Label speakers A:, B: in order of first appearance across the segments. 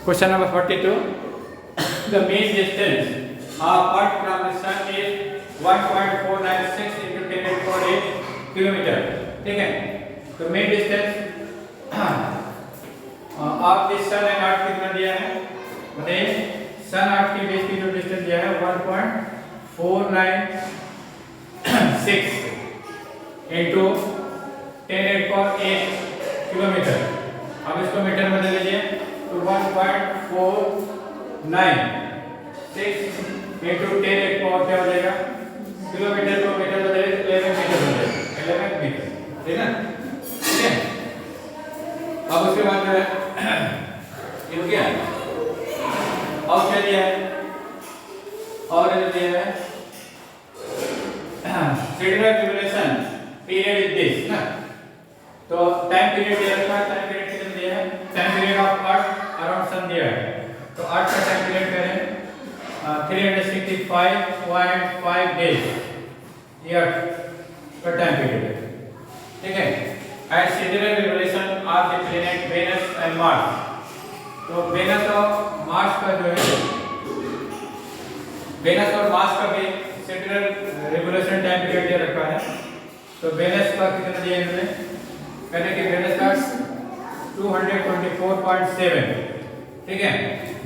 A: Question number 42. The mean distance of Earth from the Sun is 1.496 into 10 to the power 8 kilometre. ठीक है. तो mean distance of this sun and earth कितना दिया है? बताइए. सन अर्थ के बीच की जो डिस्टेंस दिया है 1.496 into 10 to the power 8 kilometre. अब इसको मीटर में बदल लीजिए तो 1.496 into 10 to the power क्या हो जाएगा? किलोमीटर को मीटर बदले 11 मीटर हो जाएगा. 11 मीटर. ठीक है. ठीक है. अब उसके बाद जो है ये हो गया. और क्या दिया है? और ये दिया है signal revolution period is this ना. तो टाइम पीरियड दिया है. टाइम पीरियड कितना दिया है? Time period of earth around sun दिया है. तो अर्थ का टाइम पीरियड करें 365.5 डेज. ये अर्थ का टाइम पीरियड है. ठीक है. And signal revolution of the planet Venus and Mars. तो वेनस और मार्स का जो है वेनस और मार्स का भी सिग्नल रिवोल्यूशन टाइम पीरियड दे रखा है. तो वेनस का कितना दिया इन्होंने? कहते हैं कि वेनस का 224.7. ठीक है.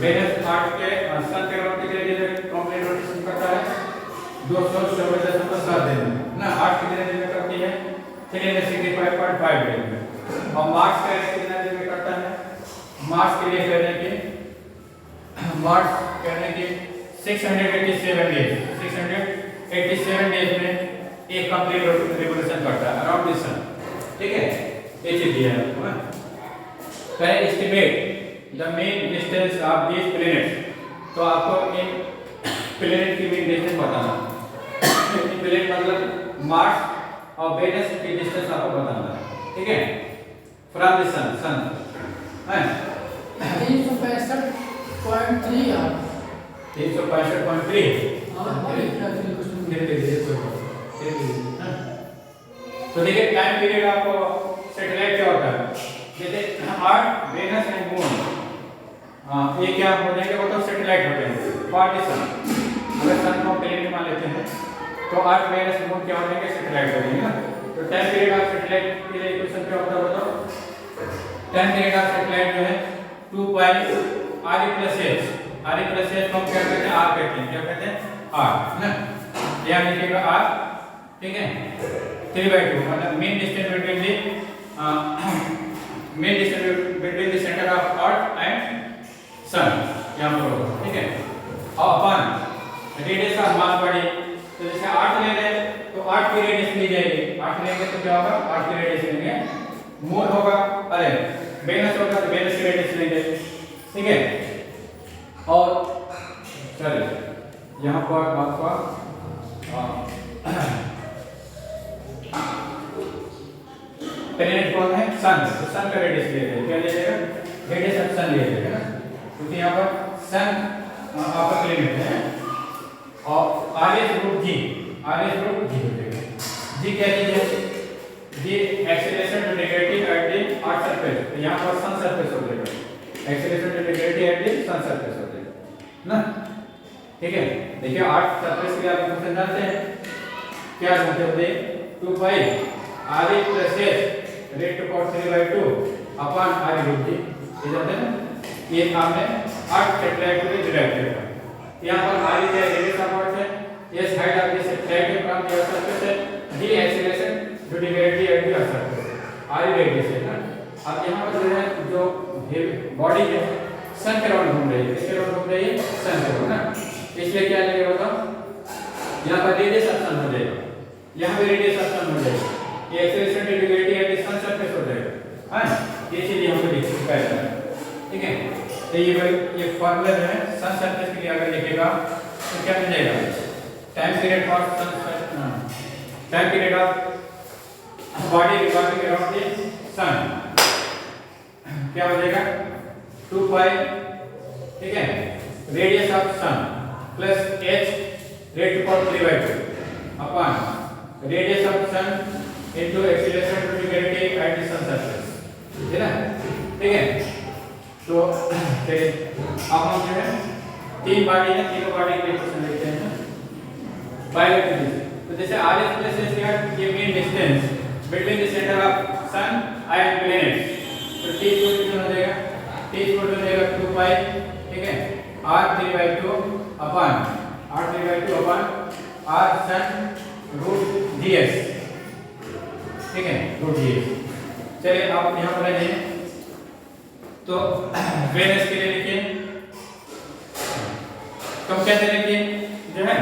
A: वेनस अर्थ के सन के अराउंड कितने दिन कंप्लीट रोटेशन करता है? 214.7 दिन ना. अर्थ कितने दिन में करती है? 365.5 दिन में. और मार्स का कितने दिन में करता है? मार्स के लिए कहते हैं कि मार्स कहते हैं कि 687 डेज. 687 डेज में एक कंप्लीट रिवोल्यूशन करता है अराउंड दिस सन. ठीक है. ये चीज दिया है आपको. Can estimate the main distance of this planet. तो आपको इन प्लैनेट की मेन डिस्टेंस बताना. इन प्लैनेट मतलब मार्स और वेनस की डिस्टेंस आपको बताना है. ठीक है. फ्रॉम द सन है
B: 365.3 यार.
A: 365.3. तो देखिए टाइम पीरियड आपको सैटेलाइट क्या होता है? जैसे अर्थ वेनस एंड मून ये क्या हो जाएंगे? वो तो सैटेलाइट होते हैं फॉर द सन. अगर सन को प्लैनेट मान लेते हैं तो अर्थ वेनस मून क्या हो जाएंगे? सैटेलाइट हो जाएंगे ना. तो टाइम पीरियड ऑफ सैटेलाइट के लिए इक्वेशन क्या होता है बताओ? टाइम पीरियड ऑफ सैटेलाइट जो है 2 pi r plus h. r plus h को हम क्या कहते हैं? r कहते हैं. क्या कहते हैं? r ना. यहाँ लिखिएगा r. ठीक है. 3/2 मतलब mean distance between the centre of earth and sun यहाँ पर होगा. ठीक है. और अपन रेडियस ऑफ मास बॉडी. तो जैसे 8 ले रहे तो 8 की रेडियस ली जाएगी. 8 लेंगे तो क्या होगा? 8 की रेडियस लेंगे. मून होगा अरे वेनस होगा तो वेनस की रेडियस लेंगे. ठीक है. और चलिए यहाँ पर आपका प्लैनेट कौन है? सन. तो सन का रेडियस ले लेंगे. क्या ले लेगा? रेडियस ऑफ सन ले लेगा ना. क्योंकि यहाँ पर सन आपका प्लैनेट है. और आरएस रूट जी हो जाएगा. जी क्या लीजिए? G acceleration to negative at the earth surface. तो यहाँ पर सन सरफेस हो जाएगा. Acceleration to negative at the sun surface हो जाएगा ना. ठीक है. देखिए अर्थ सरफेस के लिए आप क्वेश्चन जानते हैं. क्या जानते हो? 2 pi r plus h raised to power 3/2 upon r root G. ये जानते हैं. ये आपने अर्थ सैटेलाइट को डिराइव किया. यहाँ पर r क्या रेडियस ऑफ अर्थ है? s height of this satellite from the earth surface है. d acceleration to negative at the earth surface. r radius है ना. अब यहाँ पर जो है जो बॉडी है सन के अराउंड घूम रही है. किसके अराउंड घूम रही है? सन के अराउंड ना. इसलिए क्या लगेगा बताओ? यहाँ पर रेडियस ऑफ सन हो जाएगा. यहाँ पे रेडियस ऑफ सन हो जाएगा. ये acceleration to negative at the sun surface हो जाएगा. हां ये चीज यहाँ पे लिख चुका है. ठीक है. तो ये फार्मूला जो है सन सरफेस के लिए अगर लिखेगा तो क्या मिल जाएगा? Time period for sun time period of body revolving around the sun क्या हो जाएगा? 2 पाई. ठीक है. Radius of sun plus h raised to power 3/2 upon radius of sun into acceleration to negative at the sun surface. है ना. ठीक है. तो चलिए अब हम जो है तीन बॉडी है, तीनों बॉडी के इक्वेशन लिखते हैं बायोलॉजी। तो जैसे r is plus s क्या ये mean distance between the centre of sun and planet, तो t इक्वल टू हो जाएगा, t इक्वल टू हो जाएगा 2 पाई, ठीक है, r3/2 upon r3/2 upon r सन रूट ds, ठीक है, रूट ds। चलिए आप यहां पर आइए, तो वेनस के लिए लिखिए, तो कैसे लिखिए जो है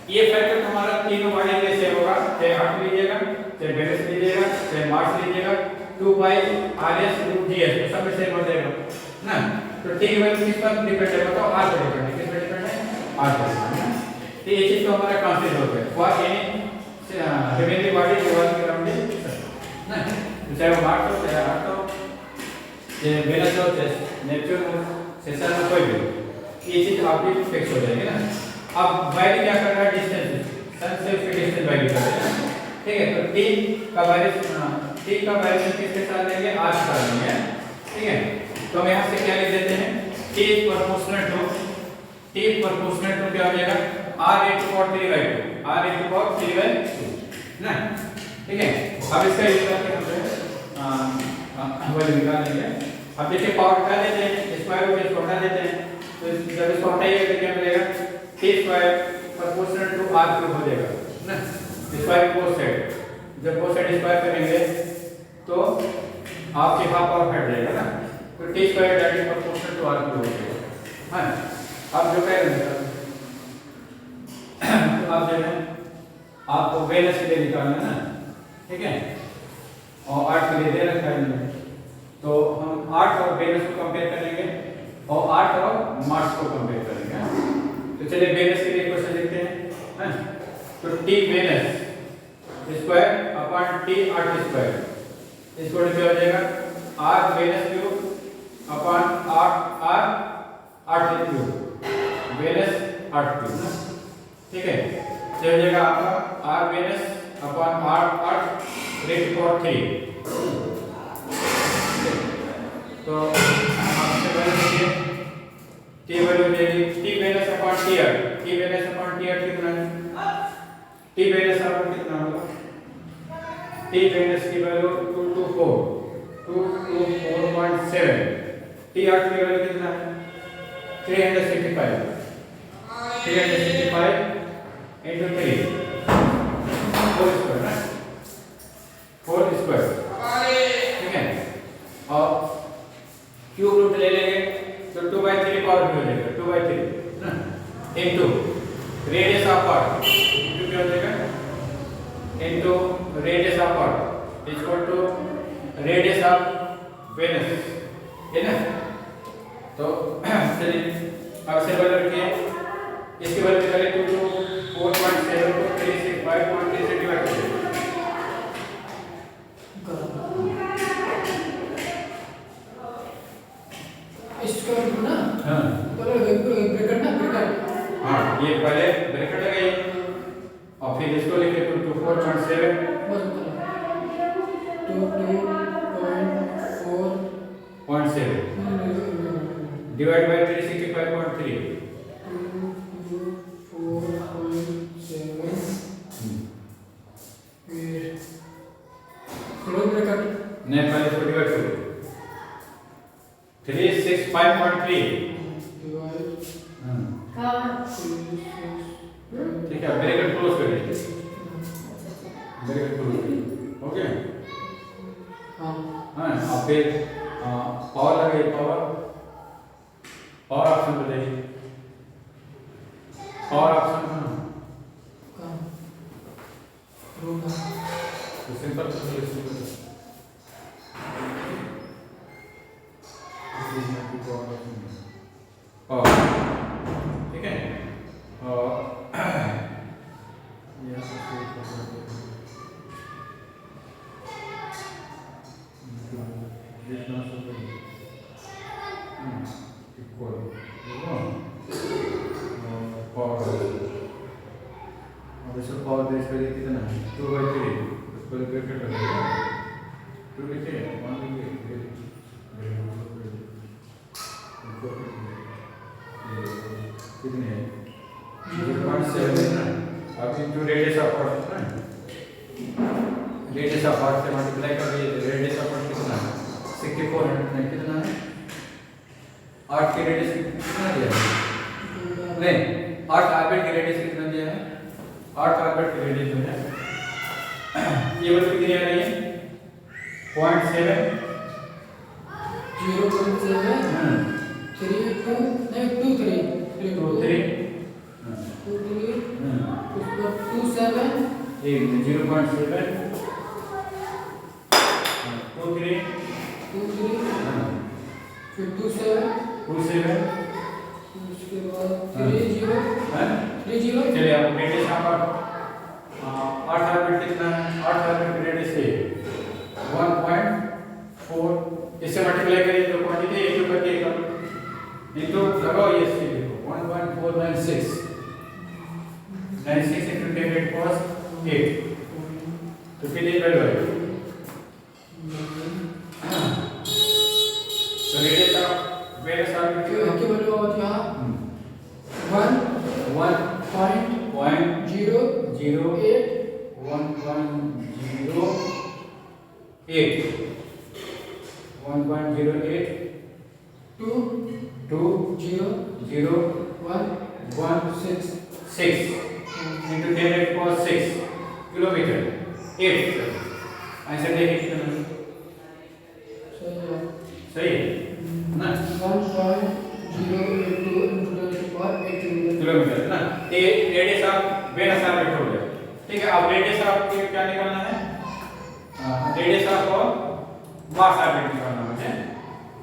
A: ये फैक्टर हमारा तीनों बॉडी के लिए सेम होगा, चाहे अर्थ लीजिएगा, चाहे वेनस लीजिएगा, चाहे मार्स लीजिएगा, 2 पाई rs रूट ds तो सब में सेम हो जाएगा ना। तो t की वैल्यू किस पर डिपेंड है बताओ, r पर डिपेंड है, किस पर डिपेंड है, r पर। तो ये चीज तो हमारा कांस्टेंट हो गया for any heavenly body revolving around the sun ना, चाहे वो मार्स हो, चाहे अर्थ हो, चाहे वेनस हो, चाहे नेपच्यून हो, सेसन हो, कोई भी, ये चीज आपकी फिक्स हो जाएगी ना। अब वैल्यू क्या कर रहा है, डिस्टेंस, सन से उसकी डिस्टेंस वैल्यू कर रहा है, ठीक है। तो t का वैल्यू किसके साथ लेंगे, r के साथ लेंगे, ठीक है। तो हम यहां से क्या लिख देते हैं, t प्रोपोर्शनल टू क्या हो जाएगा, r into cos 3/2 ना, ठीक है। अब इसका यूज करके हम वैल्यू निकाल लेंगे। अब देखिए पावर हटा देते हैं, स्क्वायर रूट इसको हटा देते हैं, तो जब इसको हटाइएगा तो क्या मिलेगा, t square proportional to r cube हो जाएगा ना, स्क्वायर बोथ साइड, जब बोथ साइड स्क्वायर करेंगे तो आपके हाफ पावर हट जाएगा ना, तो t square that is proportional to r cube हो जाएगा। हां अब जो करेंगे तो अब जो है आपको वेनस के लिए निकालना है ना, ठीक है, और आर्ट के लिए दे रखा है, तो हम आर्ट और वेनस को कंपेयर करेंगे और आर्ट और मार्स को कंपेयर करेंगे। तो चलिए वेनस के लिए क्वेश्चन लिखते हैं, तो t Venus square upon t earth square इसको क्या हो जाएगा, r Venus cube upon r earth cube, Venus earth cube, ठीक है। तो हो जाएगा आपका r Venus upon r earth raised power 3, तो आपसे वैल्यू देखिए t वैल्यू देगी t Venus upon t earth कितना है, t वेनस आपको कितना होगा, t वेनस की वैल्यू 224.7, t आर्ट की वैल्यू कितना है 365 into 3 4 स्क्वायर ना, 4 स्क्वायर, ठीक है। और क्यूब रूट ले लेंगे तो 2/3 पावर हो जाएगा, 2/3 ना, into radius of earth, into क्या हो जाएगा, into radius of earth equal to radius of Venus, है ना। तो चलिए अब से वैल्यू रखिए, इसके वैल्यू निकालें 4.7 को 365.3 से डिवाइड करें,
B: इसका ना,
A: हां
B: पहले ब्रैकेट ना, ब्रैकेट,
A: हां ये पहले ब्रैकेट लगाइए और फिर इसको लिखिए 24.7
B: बस
A: 22.4.7 डिवाइड बाय 365.3 नहीं पहले इसको डिवाइड करो 365.3 ठीक है, ब्रैकेट क्लोज कर दीजिए, ब्रैकेट क्लोज ओके। हाँ अब फिर पावर लगाइए, पावर ऑप्शन बताइए, पावर ऑप्शन तो सिंपल ठीक है। पावर बेस पे कितना है 2/3 उसको ब्रैकेट लगाइए 2 लिखिए 1 लिखिए कितनी है 0.7 है ना अब इनटू रेडियस ऑफ आर्क ना रेडियस ऑफ आर्क से मल्टीप्लाई कर दिए रेडियस ऑफ आर्क कितना है 6400 में कितना है आर्क की रेडियस कितना दिया है नहीं आर्क ऑर्बिट की रेडियस कितना दिया है आर्क ऑर्बिट की रेडियस जो है ये बस कितनी आ रही है 0.7
B: 0.7 3 2 नहीं 2 3
A: 2 3
B: 2 3 उसके बाद 27
A: एक 0.7 2 3
B: 2 3 फिर 27
A: 27
B: उसके बाद 30 30
A: चलिए अब रेडियस यहाँ पर 8 ऑर्बिट कितना है 8 ऑर्बिट की रेडियस है 1.4 इससे मल्टीप्लाई करिए तो क्वांटिटी एक ऊपर के कम इनटू लगाओ ये सी देखो 1.496 96 into 10 raised to 8 तो कितनी वैल्यू है तो रेडियस ऑफ वेरियस ऑर्बिट
B: की वैल्यू होती है
A: 1.08 2.0 into 10 raised to 6 kilometre 8 answer देखिए कितना सही है ना
B: 1.082
A: किलोमीटर ना ये रेडियस ऑफ वेनस ऑर्बिट हो गया ठीक है अब रेडियस ऑफ क्या निकालना है रेडियस ऑफ मार्स ऑर्बिट निकालना है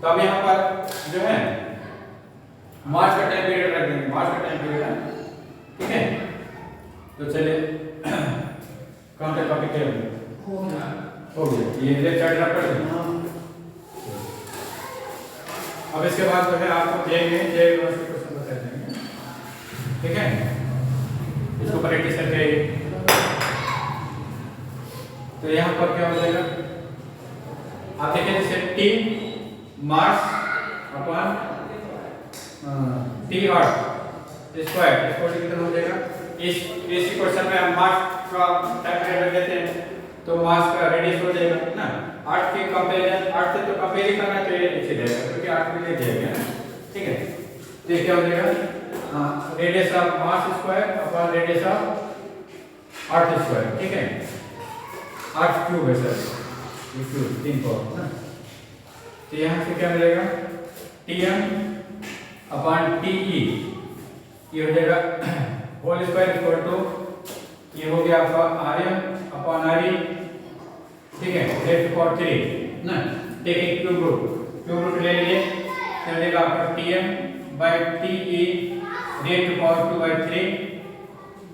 A: तो अब यहाँ पर जो है मार्स का टाइम पीरियड रख देंगे मार्स का टाइम पीरियड है ठीक है तो चलिए काउंटर टॉपिक क्या हो गया ये लेक्चर ड्रॉप कर दें अब इसके बाद जो है आपको जे यूनिवर्सिटी क्वेश्चन बता देंगे ठीक है इसको प्रैक्टिस करके तो यहाँ पर क्या हो जाएगा आप देखें जैसे टी मार्स अपॉन टी अर्थ स्क्वायर इसको कितना हो जाएगा इस क्वेश्चन में हम मार्स का टाइम पीरियड रख देते हैं तो मास का रेडियस हो जाएगा ना 8 के कंपेरिजन 8 से तो कंपेयर ही करना चाहिए इसे जाएगा क्योंकि 8 में ले जाएगा ना ठीक है तो ये क्या हो जाएगा radius of mass square upon radius of earth square ठीक है अर्थ क्यूब है सर ये क्यूब 3 को ना तो यहाँ से क्या मिलेगा Tm अपॉन Te ये हो जाएगा होल स्क्वायर इक्वल टू ये हो गया आपका Rm अपॉन Re ठीक है रेट फॉर 3 ना टेकिंग क्यूब रूट ले लीजिए तो देगा आपका Tm by Te raised power 2/3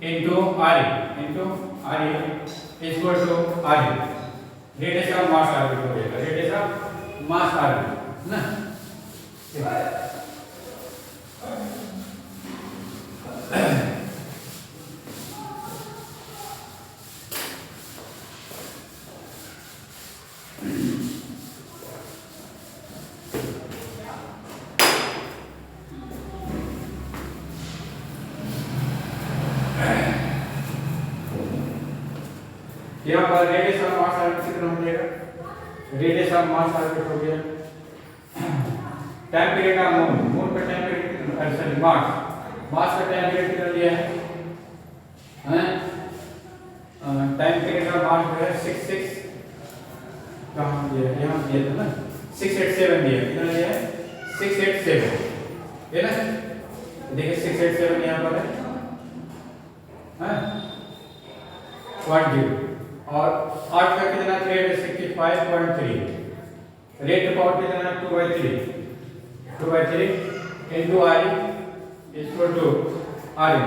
A: into Re equal to Re radius of Mars orbit हो जाएगा रेडियस ऑफ मास ऑर्बिट ना यहाँ पर रेडियस ऑफ मास ऑर्बिट कितना हो जाएगा रेडियस ऑफ मास ऑर्बिट हो गया टाइम पीरियड का मून का टाइम पीरियड कितना सॉरी मास का टाइम पीरियड कितना दिया है टाइम पीरियड का मास जो है 66 कहाँ दिया यहाँ दिया था ना 687 दिया कितना दिया है 687 है ना देखिए 687 यहाँ पर है 10 और 8 का कितना 365.3 रेट पावर कितना 2/3 into Re equal to Re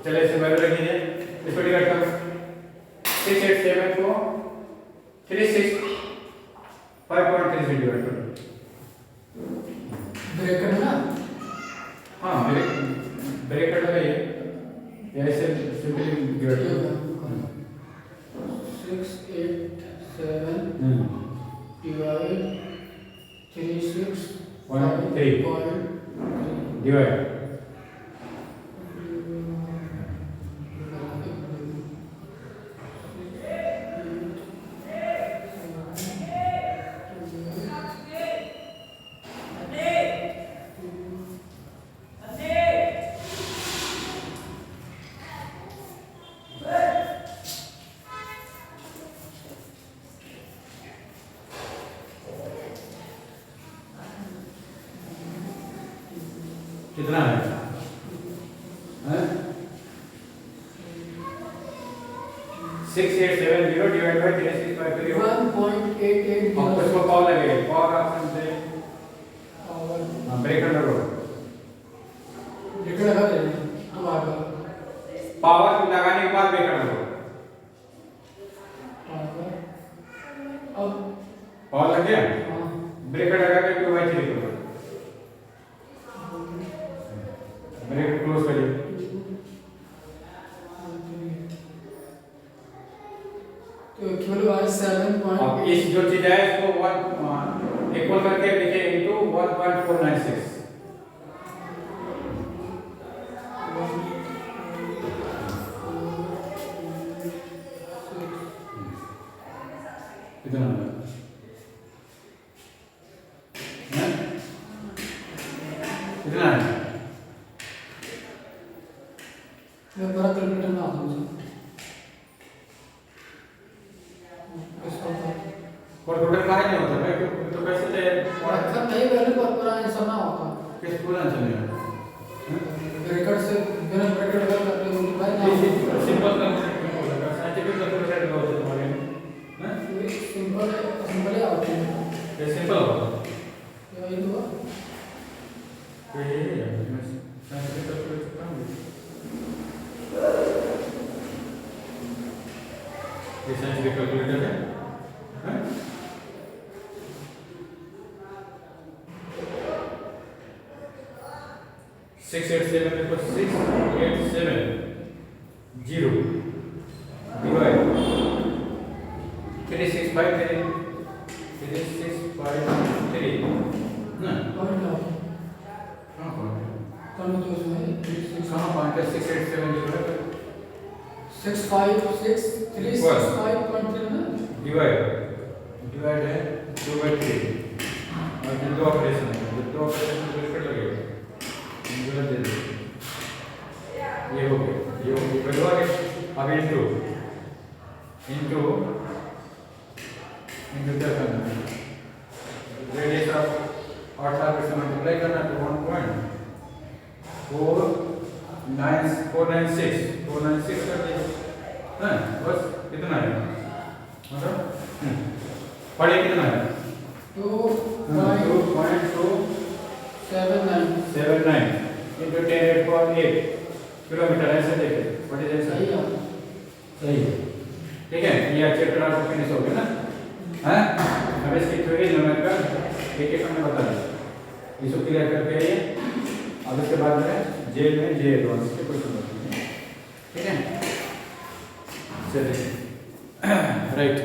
A: चलिए इसे वैल्यू रख दीजिए इसको डिवाइड करो 687 को 365.3 से डिवाइड करो
B: ब्रैकेट ना
A: हाँ ब्रैकेट लगाइए ऐसे सिंपली डिवाइड करो
B: 687 divide 36.3
A: डिवाइड कितना है? हैं? 6870 डिवाइड बाय 3653 हो
B: 1.880
A: अब इसको पावर लगेगा पावर ऑप्शन से
B: पावर
A: हां ब्रेकर लगाओ
B: ब्रेकर लगा देना अब आगे
A: पावर लगाने के बाद ब्रेकर लगाओ
B: पावर अब
A: पावर लग गया
B: हाँ
A: ब्रेकर लगा के 2/3 करो ब्रेकर क्लोज करिए
B: तो इक्वल वाइज 7.
A: अब इस जो चीज है इसको 1 इक्वल करके लिखे इनटू 1.496 कितना है? कितना है?
B: मैं बड़ा कैलकुलेटर में आता हूँ
A: और टोटल का नहीं होता मैं तो कैसे थे
B: रखा नहीं पहले पर पूरा आंसर ना होता
A: किस पूरा चलेगा
B: ब्रेकर से बिना ब्रेकर लगा करते हो भाई ना
A: सिंपल कंसेप्ट साइंटिफिक कंसेप्ट का होता तुम्हारे हैं
B: सिंपल है आउट
A: ये सिंपल होगा
B: ये तो
A: ये मैं साइंटिफिक कंसेप्ट का ये साइंटिफिक कैलकुलेटर है हैं 687 equals 687 divide 3653 3653 ना
B: पॉइंट आओ
A: कहाँ पॉइंट
B: कौन तो उसमें
A: कहाँ पॉइंट है 687 divide
B: 6563665.3 ना
A: divide है 2/3 और ये दो ऑपरेशन है दो ऑपरेशन को बिल्कुल लगेगा गलत दे दो ये हो गया बदलवा के अब इनटू क्या करना है रेडियस ऑफ 8 से मल्टीप्लाई करना तो 1.496 कर दिया हैं बस कितना है मतलब पढ़े कितना है
B: 2.279
A: into 10⁸ किलोमीटर ऐसे देखे व्हाट इज
B: सही है
A: सही है ठीक है ये चैप्टर आपको फिनिश हो गया ना हैं अब इसकी थ्योरी न्यूमेरिकल एक हमने बता दिया इसको क्लियर करके आइए अब इसके बाद में जेल में जे एडवांस के क्वेश्चन बताएंगे ठीक है चलिए राइट